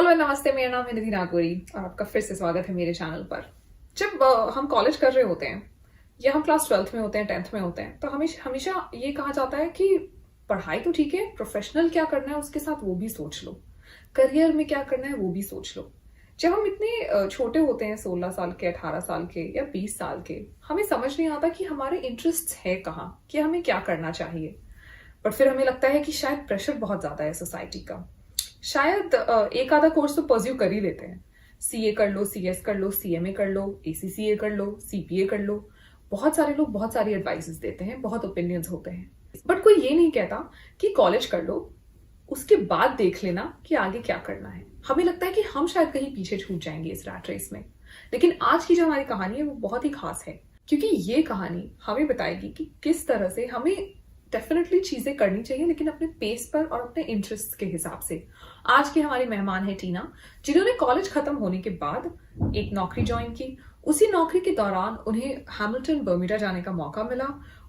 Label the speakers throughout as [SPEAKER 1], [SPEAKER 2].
[SPEAKER 1] Hello नमस्ते, मेरा नाम है निधि नागौरी और आपका फिर से स्वागत है मेरे चैनल पर। जब हम कॉलेज कर रहे होते हैं या हम क्लास 12th में होते हैं, 10th में होते हैं, तो हमेशा हमेशा ये कहा जाता है कि पढ़ाई तो ठीक है, प्रोफेशनल क्या करना है उसके साथ वो भी सोच लो, करियर में क्या करना है वो भी सोच लो। जब हम इतने छोटे होते हैं, 16 साल के, 18 साल के या 20 साल के, हमें समझ नहीं आता कि हमारे इंटरेस्ट है कहाँ, कि हमें क्या करना चाहिए। पर फिर हमें लगता है कि शायद प्रेशर बहुत ज्यादा है सोसाइटी का। शायद एक आधा कोर्स तो परस्यू कर ही लेते हैं। सीए कर लो, सीएस कर लो, सीएमए कर लो, एसीसीए कर लो, सीपीए कर लो। बहुत सारे लोग बहुत सारी एडवाइसेस देते हैं, बहुत ओपिनियंस होते हैं, बट कोई ये नहीं कहता कि कॉलेज कर लो, उसके बाद देख लेना कि आगे क्या करना है। हमें लगता है कि हम शायद कहीं पीछे छूट जाएंगे इस रैट रेस में। लेकिन आज की जो हमारी कहानी है वो बहुत ही खास है, क्योंकि ये कहानी हमें बताएगी कि किस तरह से हमें डेफिनेटली चीजें करनी चाहिए, लेकिन अपने पेस पर और अपने इंटरेस्ट के हिसाब से। आज की हमारी मेहमान है टीना, जिन्होंने कॉलेज खत्म होने के बाद एक नौकरी ज्वाइन की। उसी नौकरी के दौरान उन्हें हैमिल्टन बर्म्यूडा जाने का मौका मिला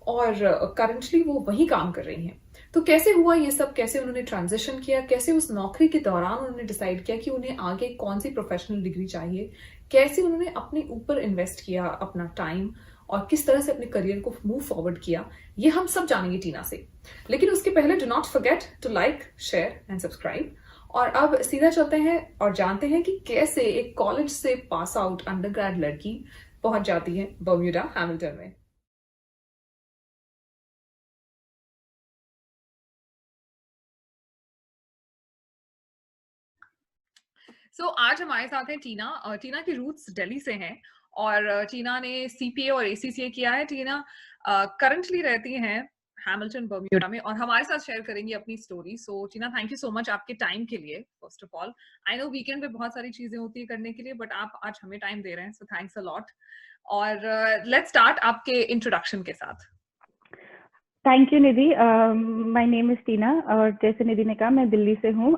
[SPEAKER 1] और करंटली वो वहीं काम कर रही हैं। तो कैसे हुआ ये सब, कैसे उन्होंने ट्रांजिशन किया, कैसे उस नौकरी के दौरान उन्होंने डिसाइड किया कि उन्हें आगे कौन सी प्रोफेशनल डिग्री चाहिए, कैसे उन्होंने अपने ऊपर इन्वेस्ट किया अपना टाइम और किस तरह से अपने करियर को मूव फॉरवर्ड किया, ये हम सब जानेंगे टीना से। लेकिन उसके पहले do not forget to like, share and subscribe. और अब सीधा चलते हैं और जानते हैं कि कैसे एक कॉलेज से पास आउट अंडरग्रेड लड़की पहुंच जाती है बर्म्यूडा हैमिल्टन में। आज हमारे साथ है टीना। टीना की रूट्स दिल्ली से हैं और टीना ने सीपीए और एसीसीए किया है। टीना करंटली रहती हैं हैमिल्टन बर्म्यूडा में और हमारे साथ शेयर करेंगी अपनी story. So Tina, thank you so much आपके टाइम के लिए। First of all, I know weekend पे बहुत सारी चीजें होती है करने के लिए, बट आप आज हमें टाइम दे रहे हैं, सो थैंक्स अ लॉट। और लेट्स स्टार्ट आपके इंट्रोडक्शन के साथ।
[SPEAKER 2] Thank you Nidhi. My name is Tina और जैसे निधि ने कहा मैं दिल्ली से हूँ।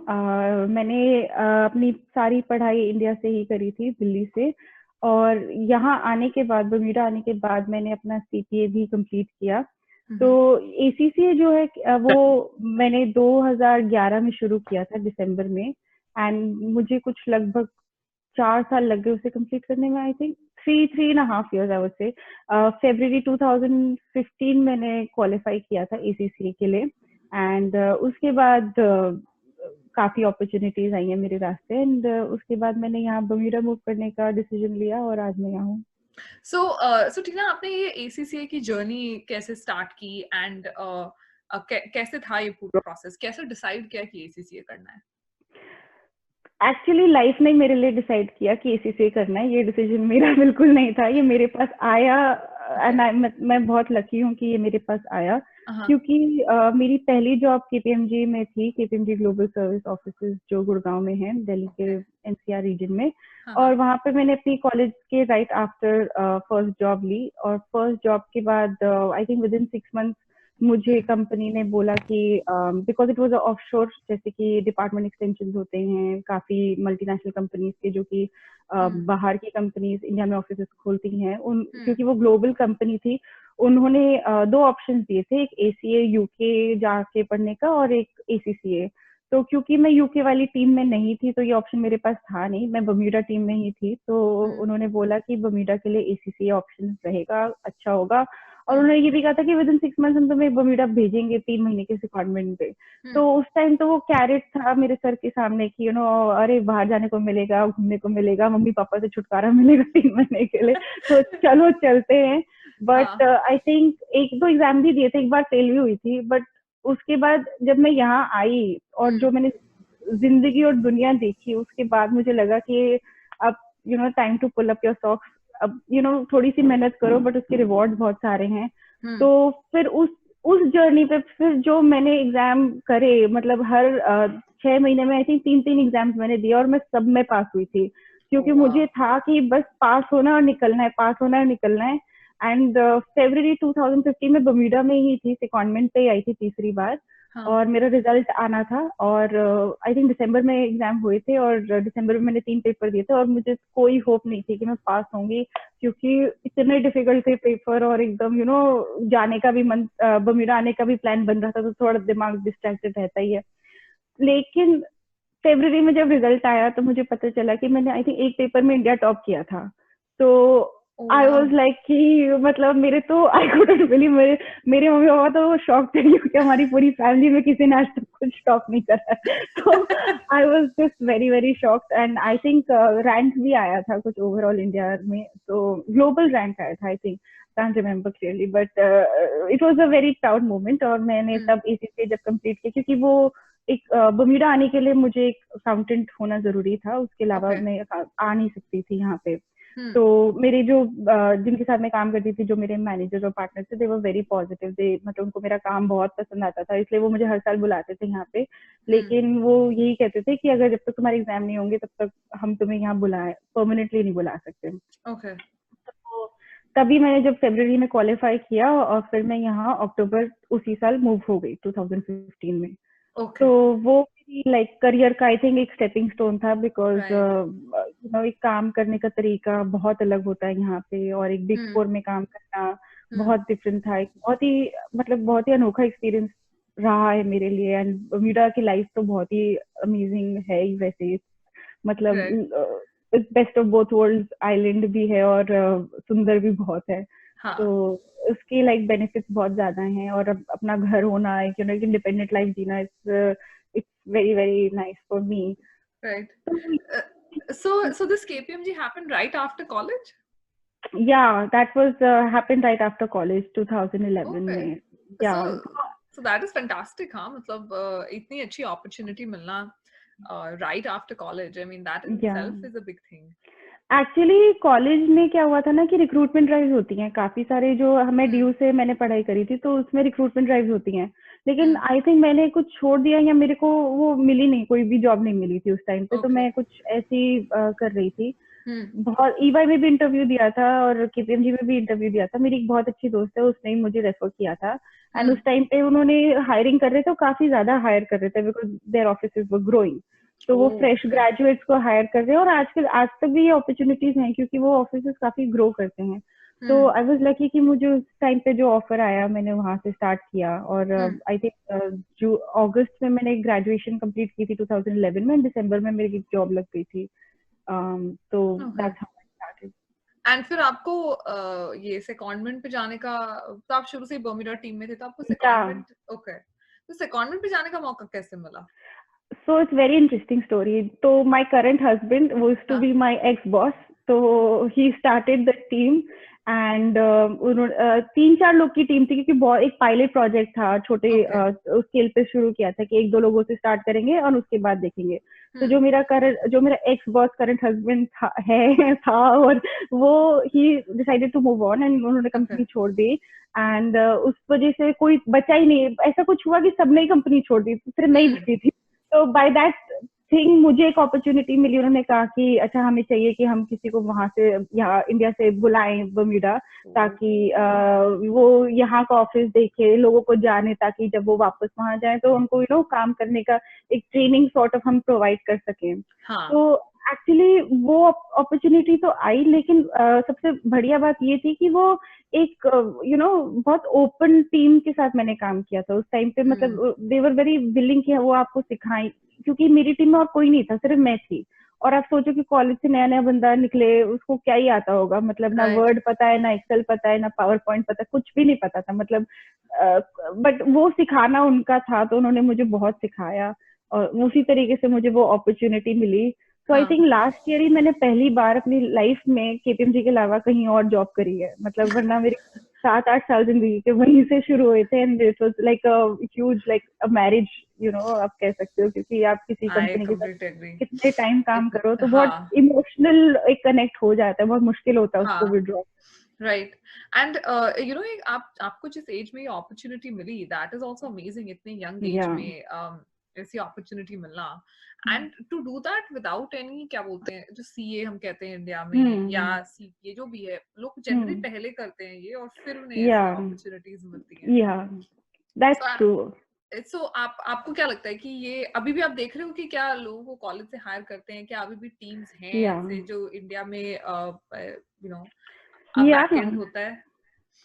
[SPEAKER 2] मैंने अपनी सारी पढ़ाई इंडिया से ही करी थी, दिल्ली से। और यहाँ आने के बाद, बर्म्यूडा आने के बाद मैंने अपना सीपीए भी कंप्लीट किया। तो एसीसीए जो है वो मैंने 2011 में शुरू किया था, दिसंबर में। एंड मुझे कुछ लगभग 4 साल लग गए उसे कंप्लीट करने में। I think 3.5 years I would से। February 2015 मैंने क्वालिफाई किया था एसीसी के लिए। एंड उसके बाद काफी अपॉर्चुनिटीज आई हैं मेरे रास्ते। एंड उसके बाद मैंने यहाँ बर्म्यूडा मूव करने का डिसीजन लिया और आज मैं यहाँ हूँ।
[SPEAKER 1] सो टीना, आपने ये एसीसीए की जर्नी कैसे स्टार्ट की एंड कैसे था ये पूरा प्रोसेस, कैसे डिसाइड किया कि एसीसीए करना है?
[SPEAKER 2] एक्चुअली लाइफ ने मेरे लिए डिसाइड किया कि एसीसीए करना है। ये डिसीजन मेरा बिल्कुल नहीं था, ये मेरे पास आया। एंड मैं बहुत लकी हूँ कि ये मेरे पास आया, क्योंकि मेरी पहली जॉब केपीएमजी में थी, केपीएमजी ग्लोबल सर्विस ऑफिसेज जो गुड़गांव में है, दिल्ली के एनसीआर रीजन में। और वहाँ पे मैंने अपनी कॉलेज के राइट आफ्टर फर्स्ट जॉब ली। और फर्स्ट जॉब के बाद I think with in 6 months मुझे कंपनी ने बोला कि बिकॉज इट वाज ऑफशोर, जैसे कि डिपार्टमेंट एक्सटेंशन होते हैं काफी मल्टीनेशनल कंपनीज के, जो कि बाहर की कंपनीज इंडिया में ऑफिस खोलती हैं, उन क्योंकि वो ग्लोबल कंपनी थी, उन्होंने 2 ऑप्शन दिए थे, एक एसीए यूके जाके पढ़ने का और एक एसीसीए। तो क्योंकि मैं यूके वाली टीम में नहीं थी तो ये ऑप्शन मेरे पास था नहीं, मैं बर्म्यूडा टीम में ही थी। तो उन्होंने बोला कि बर्म्यूडा के लिए एसीसीए ऑप्शन रहेगा, अच्छा होगा। और उन्होंने ये भी कहा था कि विद इन 6 months हम तुम्हें बर्म्यूडा भेजेंगे 3 महीने के सिक्योरमेंट पे। तो उस टाइम तो वो कैरेट था मेरे सर के सामने कि अरे बाहर जाने को मिलेगा, घूमने को मिलेगा, मम्मी पापा से छुटकारा मिलेगा 3 महीने के लिए, तो चलो चलते हैं। बट आई थिंक 1-2 एग्जाम भी दिए थे, एक बार फेल भी हुई थी। बट उसके बाद जब मैं यहाँ आई और जो मैंने जिंदगी और दुनिया देखी, उसके बाद मुझे लगा कि अब time to pull up your socks. अब थोड़ी सी मेहनत करो, बट उसके रिवॉर्ड बहुत सारे हैं। तो फिर उस जर्नी पे फिर जो मैंने एग्जाम करे, मतलब हर 6 महीने में आई थिंक 3-3 एग्जाम्स मैंने दिए और मैं सब में पास हुई थी, क्योंकि मुझे था कि बस पास होना और निकलना है, पास होना और निकलना है। एंड February 2015 में बर्म्यूडा में ही थी, सेकंडमेंट पे आई थी तीसरी बार। और मेरा रिजल्ट आना था और आई थिंक दिसंबर में एग्जाम हुए थे और दिसंबर में मैंने 3 पेपर दिए थे और मुझे कोई होप नहीं थी कि मैं पास होंगी, क्योंकि इतने डिफिकल्ट थे पेपर। और एकदम जाने का भी मन, बर्म्यूडा आने का भी प्लान बन रहा था, तो थोड़ा दिमाग डिस्ट्रैक्टेड रहता ही है। लेकिन फरवरी में जब रिजल्ट आया तो मुझे पता चला कि मैंने आई थिंक एक पेपर में इंडिया टॉप किया था। तो
[SPEAKER 1] Oh,
[SPEAKER 2] I
[SPEAKER 1] wow.
[SPEAKER 2] Was like कि मतलब मेरे तो आई कुडंट बिलीव, मेरे मम्मी पापा तो शॉक थे क्योंकि हमारी पूरी फैमिली में किसी ने आज तक कुछ टॉप नहीं करा है। तो I was just very very shocked and I think rank भी आया था कुछ ओवरऑल इंडिया में, तो ग्लोबल रैंक आया था I think, can't remember clearly, but it was a very proud moment। और मैंने तब ACCA जब कंप्लीट किया, क्योंकि वो एक बर्म्यूडा आने के लिए मुझे एक अकाउंटेंट होना जरूरी था, उसके अलावा मैं आ नहीं सकती थी यहाँ पे। तो मेरे जो जिनके साथ मैं काम करती थी, जो मेरे मैनेजर और पार्टनर थे, दे वर वेरी पॉजिटिव, दे मतलब उनको मेरा काम बहुत पसंद आता था, इसलिए वो मुझे हर साल बुलाते थे यहाँ पे। लेकिन वो यही कहते थे कि अगर जब तक तुम्हारे एग्जाम नहीं होंगे तब तक हम तुम्हें यहाँ बुलाए, परमानेंटली नहीं बुला सकते।
[SPEAKER 1] Okay.
[SPEAKER 2] तो तभी मैंने जब फरवरी में क्वालिफाई किया और फिर मैं यहाँ अक्टूबर उसी साल मूव हो गई 2015 में।
[SPEAKER 1] Okay.
[SPEAKER 2] तो वो लाइक करियर का आई थिंक एक स्टेपिंग स्टोन था, बिकॉज एक काम करने का तरीका बहुत अलग होता है यहाँ पे, और एक बिग फोर में काम करना बहुत डिफरेंट था। एक बहुत ही अनोखा एक्सपीरियंस रहा है मेरे लिए। एंड बर्म्यूडा की लाइफ तो बहुत ही अमेजिंग है ही वैसे, मतलब best of both world island भी है और सुंदर भी बहुत है।
[SPEAKER 1] हाँ.
[SPEAKER 2] तो उसकी लाइक बेनिफिट्स बहुत ज्यादा हैं, और अपना घर होना, एक इंडिपेंडेंट लाइफ जीना, it's very very nice for me.
[SPEAKER 1] Right. So this KPMG happened right after college?
[SPEAKER 2] Yeah, that was happened right after college 2011 में। Yeah.
[SPEAKER 1] So that is fantastic, हाँ, मतलब इतनी अच्छी opportunity मिलना right after college. I mean that in itself is a big thing.
[SPEAKER 2] Actually college में क्या हुआ था ना कि रिक्रूटमेंट ड्राइव होती हैं काफी सारे, जो हमें ड्यू से मैंने पढ़ाई करी थी तो उसमें रिक्रूटमेंट ड्राइव होती हैं, लेकिन आई थिंक मैंने कुछ छोड़ दिया, या मेरे को वो मिली नहीं, कोई भी जॉब नहीं मिली थी उस टाइम पे। तो मैं कुछ ऐसी कर रही थी, बहुत EY में भी इंटरव्यू दिया था और KPMG में भी इंटरव्यू दिया था। मेरी एक बहुत अच्छी दोस्त है, उसने ही मुझे रेफर किया था। एंड उस टाइम पे उन्होंने हायरिंग कर रहे थे, काफी ज्यादा हायर कर रहे थे, because their offices were growing. तो वो फ्रेश ग्रेजुएट्स को हायर कर रहे हैं, और आज तक भी ये अपॉर्चुनिटीज हैं क्योंकि वो ऑफिसेज काफी ग्रो करते हैं। तो आई वाज लकी कि मुझे उस टाइम पे जो ऑफर आया मैंने वहां से स्टार्ट किया, और आई थिंक जो अगस्त में मैंने ग्रेजुएशन कंप्लीट की थी 2011 में, दिसंबर में मेरी जॉब लग गई थी। तो that's how I started.
[SPEAKER 1] And फिर आपको ये सेकंडमेंट पे जाने का, तो आप शुरू से बर्म्यूडा टीम में थे, तो आपको सेकंडमेंट तो सेकंडमेंट पे जाने का मौका कैसे मिला?
[SPEAKER 2] So it's very interesting story. So my current husband was to be my ex-boss. So he started the team and 3-4 लोग की टीम थी, क्योंकि बहुत एक पायलट प्रोजेक्ट था, छोटे स्केल पे शुरू किया था कि 1-2 लोगों से स्टार्ट करेंगे और उसके बाद देखेंगे। तो जो मेरा एक्स बॉस करंट हस्बैंड था और वो ही decided to move on, and उन्होंने कंपनी छोड़ दी। एंड उस वजह से कोई बचा ही नहीं, ऐसा कुछ हुआ कि सबने ही कंपनी छोड़ दी, सिर्फ मैं ही बची थी। तो बाय दैट थिंग मुझे एक अपॉर्चुनिटी मिली, उन्होंने कहा कि अच्छा हमें चाहिए कि हम किसी को वहां से यहाँ इंडिया से बुलाएं बर्म्यूडा, ताकि वो यहाँ का ऑफिस देखे, लोगों को जाने, ताकि जब वो वापस वहां जाए तो उनको काम करने का एक ट्रेनिंग सॉर्ट ऑफ हम प्रोवाइड कर सकें। तो एक्चुअली वो अपॉर्चुनिटी तो आई, लेकिन सबसे बढ़िया बात ये थी कि वो एक बहुत ओपन टीम के साथ मैंने काम किया था उस टाइम पे। मतलब दे वर वेरी विलिंग कि वो आपको सिखाएं, क्योंकि मेरी टीम में और कोई नहीं था, सिर्फ मैं थी। और आप सोचो कि कॉलेज से नया नया बंदा निकले, उसको क्या ही आता होगा, मतलब ना वर्ड पता है, ना एक्सेल पता है, ना पावर पॉइंट पता है, कुछ भी नहीं पता था मतलब। बट वो सिखाना उनका था, तो उन्होंने मुझे बहुत सिखाया और उसी तरीके से मुझे वो अपॉर्चुनिटी मिली। तो आई थिंक लास्ट ईयर ही मैंने पहली बार अपनी लाइफ में KPMG के अलावा कहीं और जॉब करी है, मतलब वरना मेरे 7-8 साल जिंदगी के वहीं से शुरू हुए थे। And it was like a huge, like a marriage, आप कह सकते हो, क्योंकि आप किसी कंपनी के साथ कितने टाइम काम करो तो बहुत इमोशनल एक कनेक्ट हो जाता है, बहुत मुश्किल होता है उसको विड्रॉ।
[SPEAKER 1] राइट। एंड आपको जिस एज में ये अपॉर्चुनिटी मिली, दैट इज आल्सो अमेजिंग, इतने यंग एज में ऐसी अपॉर्चुनिटी मिलना। And to do that without any, क्या बोलते हैं, जो CA हम कहते हैं इंडिया में, या CPA जो भी है, लोग जनरली पहले करते हैं ये और फिर उन्हें ऐसी अपॉर्चुनिटीज मिलती हैं।
[SPEAKER 2] That's true.
[SPEAKER 1] सो आपको क्या लगता है कि ये अभी भी आप देख रहे हो कि क्या लोगों को कॉलेज से हायर करते हैं, क्या अभी भी टीम्स हैं ऐसे जो इंडिया में बैकएंड होता है?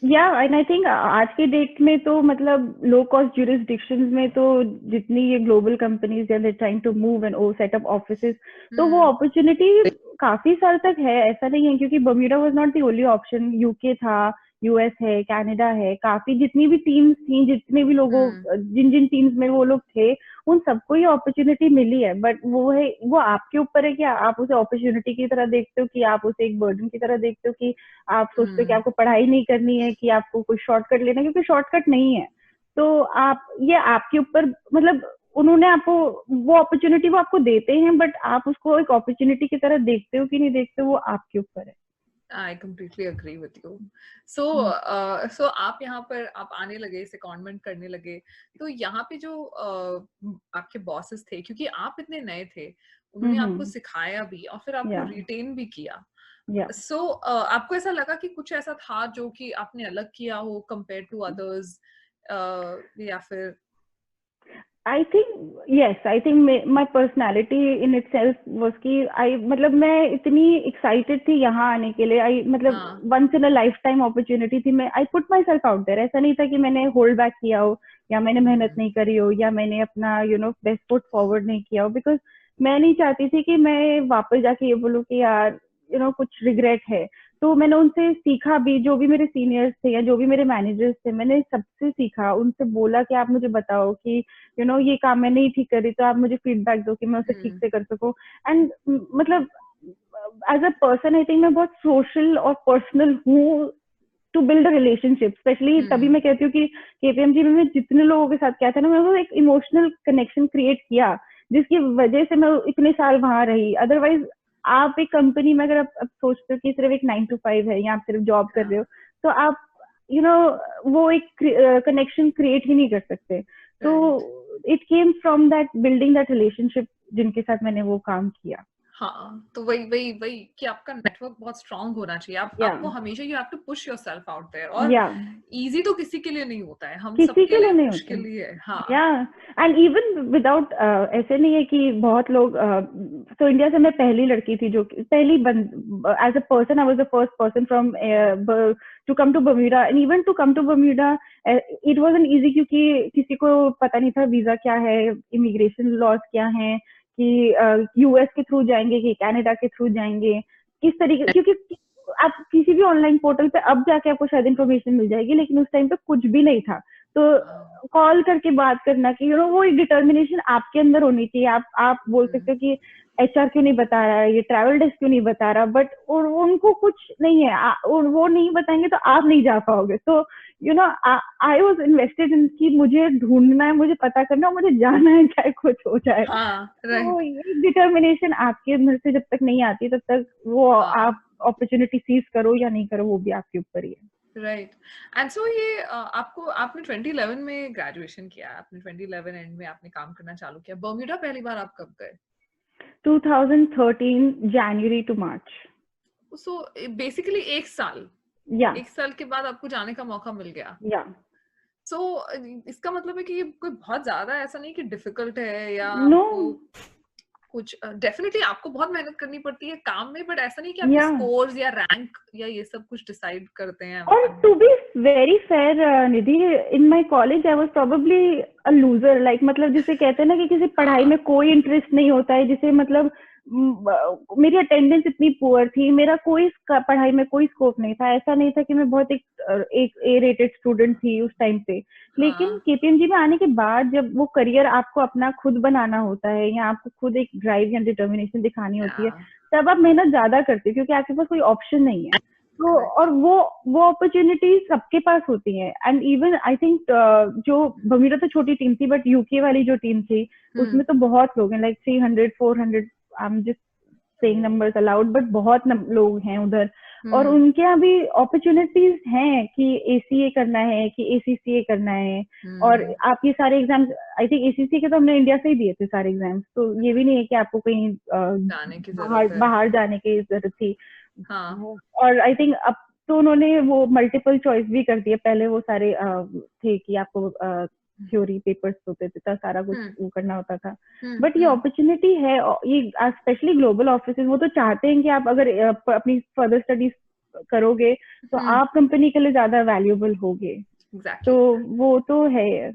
[SPEAKER 2] या एंड आई थिंक आज के डेट में तो मतलब लो कॉस्ट jurisdictions में तो जितनी ये ग्लोबल कंपनीज हैं, they trying to move and oh set up offices, तो वो अपॉर्चुनिटी काफी साल तक है, ऐसा नहीं है, क्योंकि Bermuda was not the only option, UK था, यूएस है, कनाडा है, काफी जितनी भी टीम्स थी, जितने भी लोगों, जिन जिन टीम्स में वो लोग थे, उन सबको ये अपॉर्चुनिटी मिली है। बट वो है, वो आपके ऊपर है कि आप उसे अपॉर्चुनिटी की तरह देखते हो, कि आप उसे एक बर्डन की तरह देखते हो, कि आप सोचते हो कि आपको पढ़ाई नहीं करनी है, कि आपको कोई शॉर्टकट लेना है, क्योंकि शॉर्टकट नहीं है। तो आप, ये आपके ऊपर, मतलब उन्होंने आपको वो अपॉर्चुनिटी वो आपको देते हैं, बट आप उसको एक अपॉर्चुनिटी की तरह देखते हो कि नहीं देखते हो, वो आपके ऊपर है।
[SPEAKER 1] I completely agree with you. So, so आप यहाँ पर आप आने लगे, secondment करने लगे, तो यहाँ पे जो आपके bosses थे, क्योंकि आप इतने नए थे, उन्होंने आपको सिखाया भी और फिर आपको retain भी किया. So, आपको ऐसा लगा कि कुछ ऐसा था जो कि आपने अलग किया हो compared to others, या फिर
[SPEAKER 2] I think yes, I think my personality in itself was कि मतलब मैं इतनी excited थी यहाँ आने के लिए, मतलब once in a lifetime opportunity थी, मैं I put myself out there, ऐसा नहीं था कि मैंने hold back किया हो, या मैंने मेहनत नहीं करी हो, या मैंने अपना best foot forward नहीं किया हो, because मैं नहीं चाहती थी कि मैं वापस जाके ये बोलूँ कि यार कुछ regret है। तो मैंने उनसे सीखा भी, जो भी मेरे सीनियर्स थे या जो भी मेरे मैनेजर्स थे, मैंने सबसे सीखा, उनसे बोला कि आप मुझे बताओ कि ये काम मैं नहीं ठीक कर रही, तो आप मुझे फीडबैक दो कि मैं उसे ठीक से कर सकूं। एंड मतलब as a person I think मैं बहुत सोशल और पर्सनल हूँ, to build a relationship, specially तभी मैं कहती हूँ कि केपीएमजी में जितने लोगों के साथ क्या था ना, मैं वो एक इमोशनल कनेक्शन क्रिएट किया, जिसकी वजह से मैं इतने साल वहां रही। अदरवाइज आप एक कंपनी में अगर आप सोचते हो कि सिर्फ एक 9 to 5 है, या आप सिर्फ जॉब कर रहे हो, तो आप वो एक कनेक्शन क्रिएट ही नहीं कर सकते। तो it came from that building that relationship जिनके साथ मैंने वो काम किया।
[SPEAKER 1] हाँ, तो वही वही वही कि आपका नेटवर्क बहुत स्ट्रांग होना चाहिए। आपको हमेशा you have to push yourself out there, और इजी तो किसी के लिए नहीं होता है, हम सबके लिए मुश्किल ही है। हाँ,
[SPEAKER 2] एंड इवन विदाउट, ऐसे नहीं है कि बहुत लोग, तो इंडिया से मैं पहली लड़की थी जो पहली as a person, I was the first person from to come to Bermuda, and even to come to Bermuda it wasn't easy, क्योंकि किसी को पता नहीं था वीजा क्या है, इमिग्रेशन लॉज क्या है, कि यूएस के थ्रू जाएंगे कि कनाडा के थ्रू जाएंगे, किस तरीके, क्योंकि आप किसी भी ऑनलाइन पोर्टल पे अब जाके आपको शायद इन्फॉर्मेशन मिल जाएगी, लेकिन उस टाइम पे कुछ भी नहीं था। तो कॉल करके बात करना कि वो एक डिटर्मिनेशन आपके अंदर होनी चाहिए। आप बोल सकते हो कि एचआर क्यों नहीं बता रहा है, ये ट्रैवल डेस्क क्यों नहीं बता रहा, बट उनको कुछ नहीं है, और वो नहीं बताएंगे तो आप नहीं जा पाओगे। तो आई वॉज इन्वेस्टेड इन कि मुझे ढूंढना है, मुझे पता करना है, मुझे जाना है, चाहे कुछ हो जाए। तो ये डिटर्मिनेशन आपके अंदर से जब तक नहीं आती, तब तक वो आप अपॉर्चुनिटी सीज करो या नहीं करो, वो भी आपके ऊपर ही है।
[SPEAKER 1] राइट। एंड सो ये आपने 2011 में ग्रेजुएशन किया, आपने 2011 एंड में आपने काम करना चालू किया। बर्म्यूडा पहली बार आप कब गए?
[SPEAKER 2] 2013 जनवरी टू मार्च।
[SPEAKER 1] सो बेसिकली एक साल के बाद आपको जाने का मौका मिल गया। सो इसका मतलब है कि ये कोई बहुत ज्यादा ऐसा नहीं कि डिफिकल्ट है, या कुछ डेफिनेटली आपको बहुत मेहनत करनी पड़ती है काम में, बट ऐसा नहीं कि आपके स्कोर्स या रैंक या ये सब कुछ डिसाइड करते हैं।
[SPEAKER 2] और to be very fair Nidhi, in my college I was probably a loser, like मतलब जिसे कहते हैं ना कि किसी पढ़ाई में कोई इंटरेस्ट नहीं होता है, जिसे मतलब मेरी अटेंडेंस इतनी पुअर थी, मेरा कोई पढ़ाई में कोई स्कोप नहीं था। ऐसा नहीं था कि मैं बहुत एक ए रेटेड स्टूडेंट थी उस टाइम पे, लेकिन केपीएमजी में आने के बाद जब वो करियर आपको अपना खुद बनाना होता है, या आपको खुद एक ड्राइव या डिटर्मिनेशन दिखानी होती है, तब आप मेहनत ज्यादा करते हो, क्योंकि आपके पास कोई ऑप्शन नहीं है। तो और वो अपॉर्चुनिटीज सबके पास होती है। एंड इवन आई थिंक जो बर्म्यूडा तो छोटी टीम थी, बट यूके वाली जो टीम थी उसमें तो बहुत लोग हैं, like 300 400, I am just saying numbers allowed, but बहुत लोग हैं उधर, और उनके यहाँ भी अपॉर्चुनिटीज हैं कि एसीए करना है, कि एसीसीए करना है, और आप ये सारे एग्जाम्स, आई थिंक एसीसीए के तो हमने इंडिया से ही दिए थे सारे एग्जाम्स, तो ये भी नहीं है कि आपको कहीं बाहर जाने की जरूरत थी। और आई थिंक अब तो उन्होंने वो मल्टीपल चॉइस भी कर दिया, पहले वो सारे थे कि आपको थ्योरी पेपर्स होते थे, तो सारा कुछ वो करना होता था। बट ये अपॉर्चुनिटी है, ये स्पेशली ग्लोबल ऑफिसेज वो तो चाहते हैं कि आप अगर अपनी फर्दर स्टडीज करोगे तो आप कंपनी के लिए ज्यादा वैल्यूएबल होगे।
[SPEAKER 1] एग्जैक्टली।
[SPEAKER 2] तो वो तो है।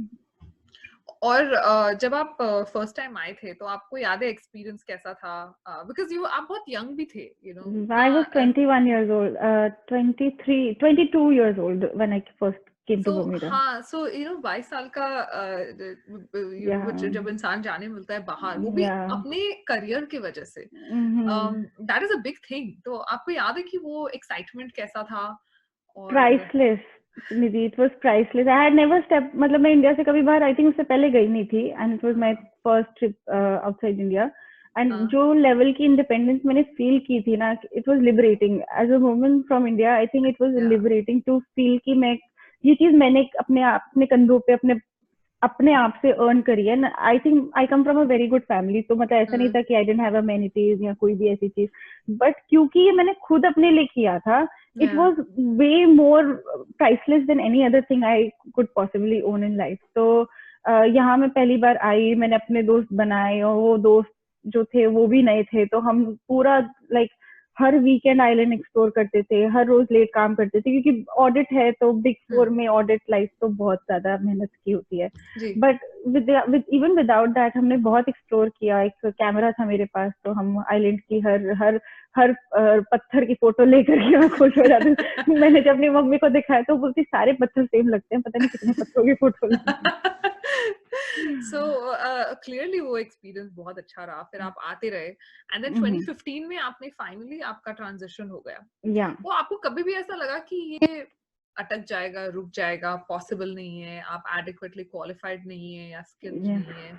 [SPEAKER 1] और जब आप फर्स्ट टाइम आए थे तो आपको याद है एक्सपीरियंस कैसा था? बिकॉज यू आप बहुत यंग भी थे, you know.
[SPEAKER 2] I was 21 years old, 23, 22 years old when I first came to
[SPEAKER 1] so
[SPEAKER 2] Bermuda.
[SPEAKER 1] हाँ, सो यू नो 22 साल का यू नो
[SPEAKER 2] Yeah,
[SPEAKER 1] जब इंसान जाने मिलता है बाहर, वो भी
[SPEAKER 2] yeah.
[SPEAKER 1] अपने करियर की वजह से,
[SPEAKER 2] Mm-hmm.
[SPEAKER 1] That is a big thing. तो आपको याद है कि वो एक्साइटमेंट कैसा था? और
[SPEAKER 2] Priceless, Nidhi, it was priceless. I had never stepped, मतलब मैं इंडिया से कभी बाहर आई थिंक उससे पहले गई नहीं थी, and it was my first trip outside India. And जो लेवल की इंडिपेंडेंस मैंने फील की थी ना, it was liberating. As a woman from India, I think it was liberating to feel कि मैं ये चीज मैंने अपने कंधों पे अपने आप से अर्न करी है। I think I come from a very good family, तो मतलब ऐसा नहीं था कि आई डिडंट हैव अमेनिटीज या कोई भी ऐसी चीज, बट क्योंकि ये मैंने खुद अपने लिए किया था, it was way more priceless than any other thing I could possibly own in life. तो यहाँ मैं पहली बार आई, मैंने अपने दोस्त बनाए और वो दोस्त जो थे वो भी नए थे, तो हम पूरा लाइक हर वीकेंड आइलैंड एक्सप्लोर करते थे, हर रोज लेट काम करते थे क्योंकि ऑडिट है, तो बिग फोर में ऑडिट लाइफ तो बहुत ज्यादा मेहनत की होती है। But with even without that हमने बहुत एक्सप्लोर किया। एक कैमरा था मेरे पास, तो हम आइलैंड की हर हर हर पत्थर की फोटो लेकर के मैं खुश हो जाती हूँ। मैंने जब अपनी मम्मी को दिखाया तो बोलती सारे पत्थर सेम लगते हैं, पता नहीं कितने पत्थरों की फोटो ली।
[SPEAKER 1] सो क्लियरली वो एक्सपीरियंस बहुत अच्छा रहा, फिर आप आते रहे, एंड देन 2015 में आपने फाइनली आपका ट्रांजिशन हो गया। तो आपको कभी भी ऐसा लगा कि ये अटक जाएगा, रुक जाएगा, पॉसिबल नहीं है, आप एडिक्वेटली क्वालिफाइड नहीं है या स्किल्ड नहीं है?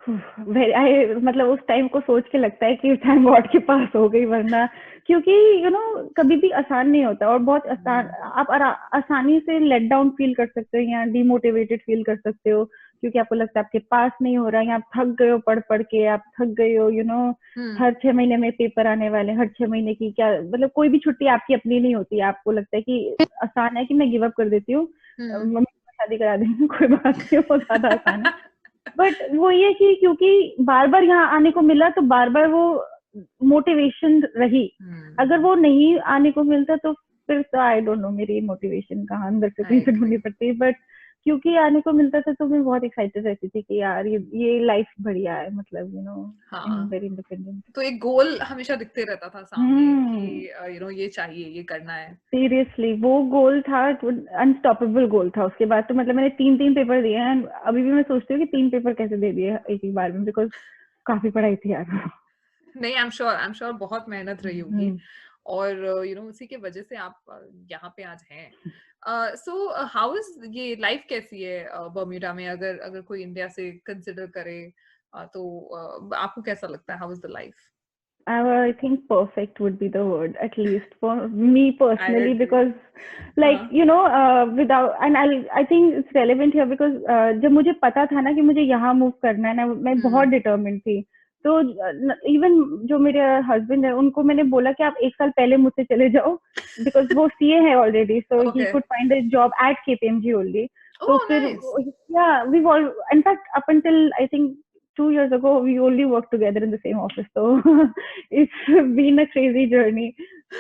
[SPEAKER 2] मतलब उस टाइम को सोच के लगता है कि थैंक गॉड के पास हो गई, वरना क्योंकि यू नो कभी भी आसान नहीं होता, और बहुत आसान आप आसानी से लेट डाउन फील कर सकते हो या डिमोटिवेटेड फील कर सकते हो, क्योंकि आपको लगता है आपके पास नहीं हो रहा, या आप थक गए हो पढ़ के, आप थक गए हो, यू नो हर 6 महीने में पेपर आने वाले, हर 6 महीने की क्या मतलब कोई भी छुट्टी आपकी अपनी नहीं होती, आपको लगता है कि आसान है कि मैं गिव अप कर देती हूँ, मम्मी को शादी करा देंगे, कोई बात नहीं, वो ज्यादा आसान है। बट वो ये कि क्योंकि बार बार यहाँ आने को मिला, तो बार बार वो मोटिवेशन रही। अगर वो नहीं आने को मिलता तो फिर तो आई डोंट नो मेरी मोटिवेशन कहाँ अंदर से कहीं से ढूंढनी पड़ती। बट क्योंकि आने को मिलता था तो मैं बहुत एक्साइटेड रहती थी कि यार ये लाइफ बढ़िया है, मतलब यू नो वेरी इंडिपेंडेंट।
[SPEAKER 1] तो एक गोल हमेशा दिखते रहता था सामने कि यू नो ये चाहिए, ये करना है।
[SPEAKER 2] सीरियसली वो गोल था, अनस्टॉपेबल गोल था। उसके बाद तो मतलब मैंने 3 पेपर दिए हैं, अभी भी मैं सोचती हूँ कि 3 पेपर कैसे दे दिए एक बार में, बिकॉज काफी पढ़ाई थी यार।
[SPEAKER 1] नहीं, आई एम श्योर बहुत मेहनत रही होगी, और यू नो उसी के वजह से आप यहाँ पे आज हैं। सो हाउ इज ये लाइफ कैसी है बर्म्यूडा में? अगर कोई इंडिया से कंसिडर करे तो आपको कैसा लगता है? How is the life?
[SPEAKER 2] I think perfect would be the word, at least for me personally, because like you know without, and I think it's relevant here because जब मुझे पता था ना कि मुझे यहाँ move करना है ना, मैं बहुत determined थी। तो इवन जो मेरे हस्बैंड है उनको मैंने बोला कि आप 1 साल पहले मुझसे चले जाओ, बिकॉज वो सीए है already, so he could find a job at KPMG only. तो फिर या we in fact up until I think 2 years ago we only worked together in the same office, so it's been a crazy journey.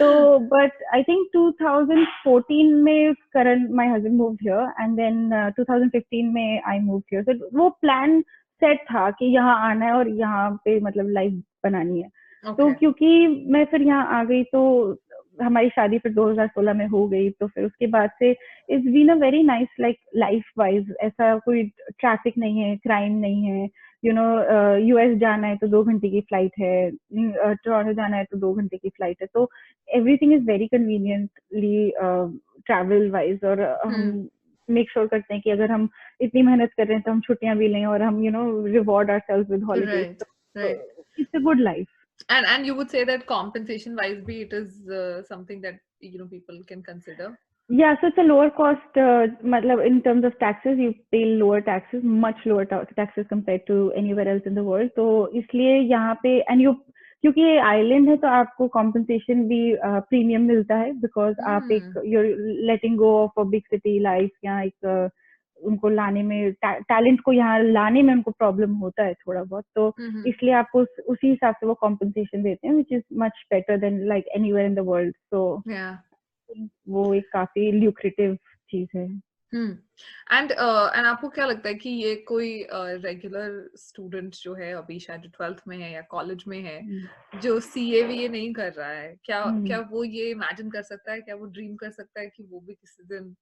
[SPEAKER 2] So but I think 2014 mein Karan, my husband, moved here, and then 2015 mein I moved here. So वो plan set था कि यहाँ आना है और यहाँ पे मतलब लाइफ बनानी है। तो क्योंकि मैं फिर यहाँ आ गई, तो हमारी शादी फिर 2016 में हो गई, तो फिर उसके बाद से it's been a very nice like life wise. ऐसा कोई ट्रैफिक नहीं है, क्राइम नहीं है, यू नो यूएस जाना है तो 2 घंटे की फ्लाइट है, टोरंटो जाना है तो 2 घंटे की फ्लाइट है, तो everything is very conveniently travel wise. और हम मेक श्योर करते हैं कि अगर हम इतनी मेहनत कर रहे हैं तो हम छुट्टियां भी लें, और हम you know reward ourselves with holidays. It's a good life.
[SPEAKER 1] And you would say that compensation wise be it is something that you know people can consider?
[SPEAKER 2] Yeah, so it's a lower cost, matlab in terms of taxes, you pay lower taxes, much lower taxes compared to anywhere else in the world. तो इसलिए यहाँ पे and you क्योंकि ये island है तो आपको compensation भी प्रीमियम मिलता है, because आप एक you're letting go of a big city life, या एक उनको लाने में टैलेंट को यहाँ लाने में उनको प्रॉब्लम होता है थोड़ा बहुत, तो इसलिए आपको उसी हिसाब से वो कॉम्पनसेशन देते हैं, which is much better than like anywhere in the world. So वो एक काफी ल्यूक्रेटिव चीज है।
[SPEAKER 1] एंड आपको क्या लगता है कि ये कोई रेगुलर स्टूडेंट जो है अभी शायद 12th में है या कॉलेज में है जो CA नहीं कर रहा है, क्या क्या वो ये इमेजिन कर सकता है, क्या वो ड्रीम कर सकता है कि वो भी किसी दिन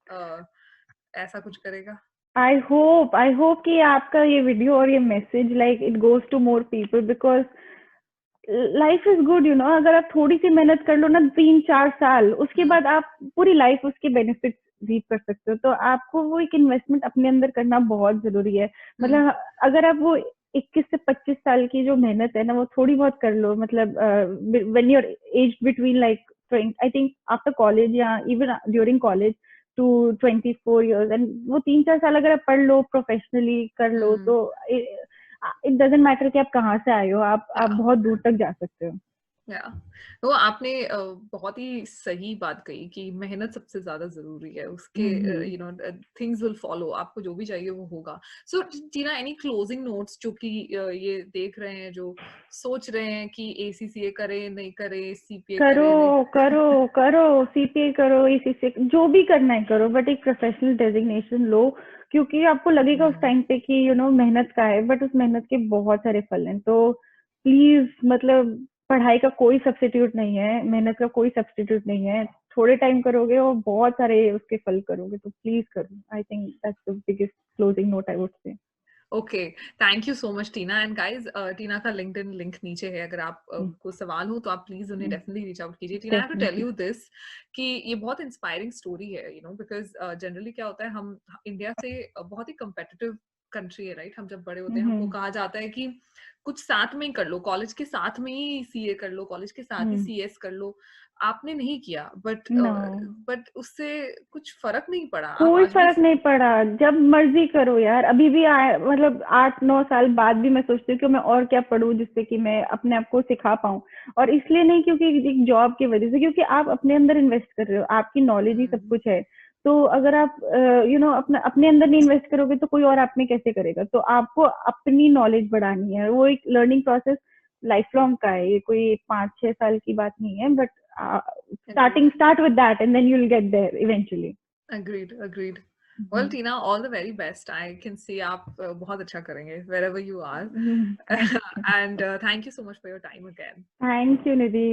[SPEAKER 1] ऐसा कुछ करेगा?
[SPEAKER 2] आई होप कि आपका ये वीडियो और ये message like it goes to more people, because life is good, you know. अगर आप थोड़ी सी मेहनत कर लो ना 3-4 साल, उसके बाद आप पूरी लाइफ उसके बेनिफिट रीप कर सकते हो। तो आपको वो एक इन्वेस्टमेंट अपने अंदर करना बहुत जरूरी है। मतलब अगर आप वो 21 से 25 साल की जो मेहनत है ना, वो थोड़ी बहुत कर लो। मतलब when your age between like I think after college या even during college to 24 years, and वो 3-4 साल अगर आप पढ़ लो, प्रोफेशनली कर लो, तो इट डजेंट मैटर कि आप कहाँ से आए हो, आप बहुत दूर तक जा सकते हो।
[SPEAKER 1] या तो आपने बहुत ही सही बात कही कि मेहनत सबसे ज्यादा जरूरी है, उसके you know things will follow, आपको जो भी चाहिए वो होगा। सो टीना, एनी क्लोजिंग नोट्स जो कि ये देख रहे हैं, जो सोच रहे हैं कि ACCA करे नहीं करे, CPA करे नहीं
[SPEAKER 2] करो CPA करो, ACCA जो भी करना है करो, बट एक प्रोफेशनल डेजिग्नेशन लो। क्योंकि आपको लगेगा उस टाइम पे कि यू नो मेहनत का है, बट उस मेहनत के बहुत सारे फल हैं। तो प्लीज, मतलब पढ़ाई का कोई सब्स्टिट्यूट नहीं है, मेहनत का कोई सब्स्टिट्यूट नहीं है। थोड़े टाइम करोगे और बहुत सारे उसके फल करोगे, तो प्लीज करो। I think that's the biggest closing note I would say.
[SPEAKER 1] Okay, thank you so much Tina. And guys, Tina का लिंक्डइन लिंक नीचे है, अगर आप को सवाल हो तो आप प्लीज उन्हें डेफिनेटली रीच आउट कीजिए। Tina, I have to tell you this कि ये बहुत इंस्पायरिंग स्टोरी है, यू नो, बिकॉज जनरली क्या होता है, हम इंडिया से बहुत ही कंपेटिटिव कंट्री है, राइट? हम जब बड़े होते हैं हमको कहा जाता है कि कुछ साथ में ही कर लो, कॉलेज के साथ में ही CA कर लो, कॉलेज के साथ ही CS कर लो। आपने नहीं किया, बट उससे कुछ फर्क नहीं पड़ा। आप
[SPEAKER 2] कोई
[SPEAKER 1] आज भी
[SPEAKER 2] फर्क नहीं पड़ा। जब मर्जी करो यार। अभी भी मतलब 8-9 साल बाद भी मैं सोचती हूँ कि मैं और क्या पढूं जिससे कि मैं अपने आप को सिखा पाऊं। और इसलिए नहीं क्योंकि एक जॉब की वजह से, क्योंकि आप अपने अंदर इन्वेस्ट कर रहे हो, आपकी नॉलेज ही सब कुछ है। तो अगर आप यू नो अपने अंदर नहीं इन्वेस्ट करोगे तो कोई और आप में कैसे करेगा। तो आपको अपनी नॉलेज बढ़ानी है। वो एक लर्निंग प्रोसेस लाइफ लॉन्ग का है, ये कोई 5-6 साल की बात नहीं है। But start with that and then you will get there eventually.
[SPEAKER 1] Agreed. Well, Tina, all the very best. I can see आप बहुत अच्छा करेंगे wherever you are.
[SPEAKER 2] Thank you.
[SPEAKER 1] And thank you so much for your time again.
[SPEAKER 2] Thank you, Nidhi.